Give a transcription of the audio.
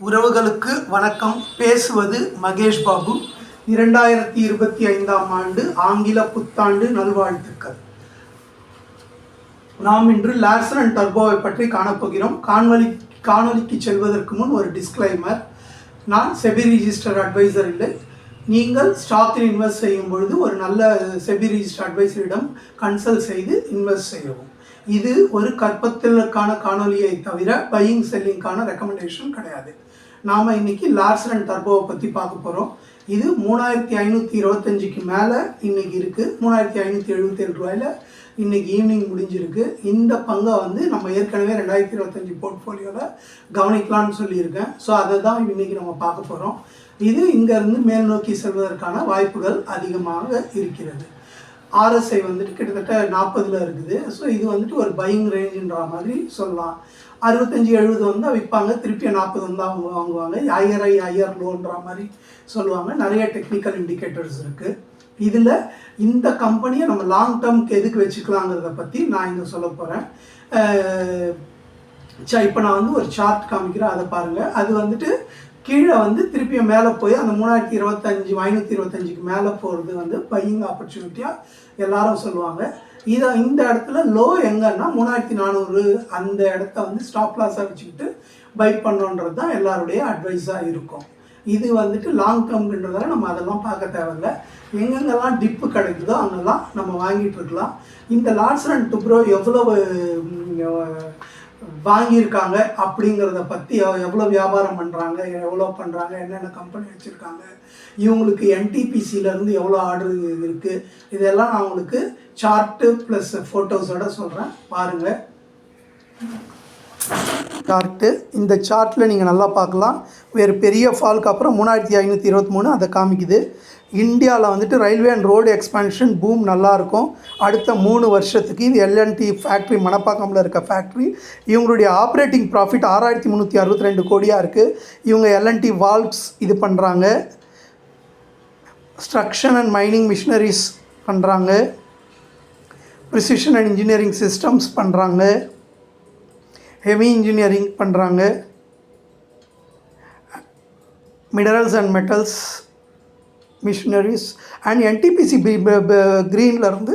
உறவுகளுக்கு வணக்கம். பேசுவது மகேஷ் பாபு. 2025ஆம் ஆண்டு ஆங்கில புத்தாண்டு நல்வாழ்த்துக்கள். நாம் இன்று லார்சன் அண்ட் டர்போவை பற்றி காணப்போகிறோம். காணொலிக்கு செல்வதற்கு முன் ஒரு டிஸ்க்ளைமர். நான் செபி ரிஜிஸ்டர் அட்வைசர் இல்லை. நீங்கள் ஸ்டாக்கில் இன்வெஸ்ட் செய்யும் பொழுது ஒரு நல்ல செபி ரிஜிஸ்டர் அட்வைசரிடம் கன்சல்ட் செய்து இன்வெஸ்ட் செய்யவும். இது ஒரு கற்பத்திற்கான காணொலியை தவிர பையிங் செல்லிங்கான ரெக்கமெண்டேஷன் கிடையாது. நாம் இன்றைக்கி லார்சன் அண்ட் டர்போவை பற்றி பார்க்க போகிறோம். இது 3525க்கு மேலே இன்றைக்கி இருக்குது. 3577 ரூபாயில் இன்றைக்கி ஈவினிங் முடிஞ்சிருக்கு. இந்த பங்கை நம்ம ஏற்கனவே 2025 போர்ட்ஃபோலியோவில் கவனிக்கலாம்னு சொல்லியிருக்கேன். ஸோ அதை தான் இன்றைக்கி நம்ம பார்க்க போகிறோம். இது இங்கேருந்து மேல் நோக்கி செல்வதற்கான வாய்ப்புகள் அதிகமாக இருக்கிறது. RSI கிட்டத்தட்ட 40ல் இருக்குது. ஸோ இது ஒரு பையிங் ரேஞ்சுன்ற மாதிரி சொல்லலாம். 65-70 வந்தால் விற்பாங்க, திருப்பி 40 வந்தால் அவங்க வாங்குவாங்க. ஹையர் லோன்ற மாதிரி சொல்லுவாங்க. நிறைய டெக்னிக்கல் இண்டிகேட்டர்ஸ் இருக்குது. இதில் இந்த கம்பெனியை நம்ம லாங் டேர்முக்கு எதுக்கு வச்சுக்கலாங்கிறத பற்றி நான் இங்கே சொல்ல போகிறேன். இப்போ நான் ஒரு சார்ட் காமிக்கிறேன், அதை பாருங்கள். அது கீழே திருப்பி மேலே போய் அந்த 525க்கு மேலே போகிறது பையிங் ஆப்பர்ச்சுனிட்டியாக எல்லாரும் சொல்லுவாங்க. இந்த இடத்துல லோ எங்கன்னா 3400 அந்த இடத்த ஸ்டாப் லாஸாக வச்சுக்கிட்டு பை பண்ணோன்றது தான் எல்லாருடைய அட்வைஸாக இருக்கும். இது லாங் டேர்ம்ன்றதால நம்ம அதெல்லாம் பார்க்க தேவையில்லை. எங்கெங்கெல்லாம் டிப்பு கிடைக்குதோ அங்கெல்லாம் நம்ம வாங்கிட்டு இருக்கலாம். இந்த லார்சன் அண்ட் டர்போ எவ்வளவு வாங்கியிருக்காங்க அப்படிங்கிறத பற்றி, எவ்வளோ வியாபாரம் பண்ணுறாங்க, எவ்வளோ பண்ணுறாங்க, என்னென்ன கம்பெனி வச்சுருக்காங்க, இவங்களுக்கு NTPCலேருந்து எவ்வளோ ஆர்டர் இருக்குது, இதெல்லாம் நான் உங்களுக்கு சார்ட்டு ப்ளஸ் ஃபோட்டோஸோடு சொல்கிறேன். பாருங்கள் சார்ட்டு. இந்த சார்ட்டில் நீங்கள் நல்லா பார்க்கலாம். வேறு பெரிய ஃபால்க்கு அப்புறம் 3523 அதை காமிக்குது. இந்தியாவில் railway and road expansion boom நல்லாயிருக்கும் அடுத்த 3 வருஷத்துக்கு. இது L&T ஃபேக்ட்ரி, மணப்பாக்கமில் இருக்க ஃபேக்ட்ரி. இவங்களுடைய ஆப்ரேட்டிங் ப்ராஃபிட் 6362 கோடியாக இருக்குது. இவங்க L&T வால்வ்ஸ் இது பண்ணுறாங்க, ஸ்ட்ரக்ஷன் அண்ட் மைனிங் மிஷினரிஸ் பண்ணுறாங்க, ப்ரிசிஷன் அண்ட் இன்ஜினியரிங் சிஸ்டம்ஸ் பண்ணுறாங்க, ஹெவி இன்ஜினியரிங் பண்ணுறாங்க, minerals and metals machineries and NTPC க்ரீன்லேருந்து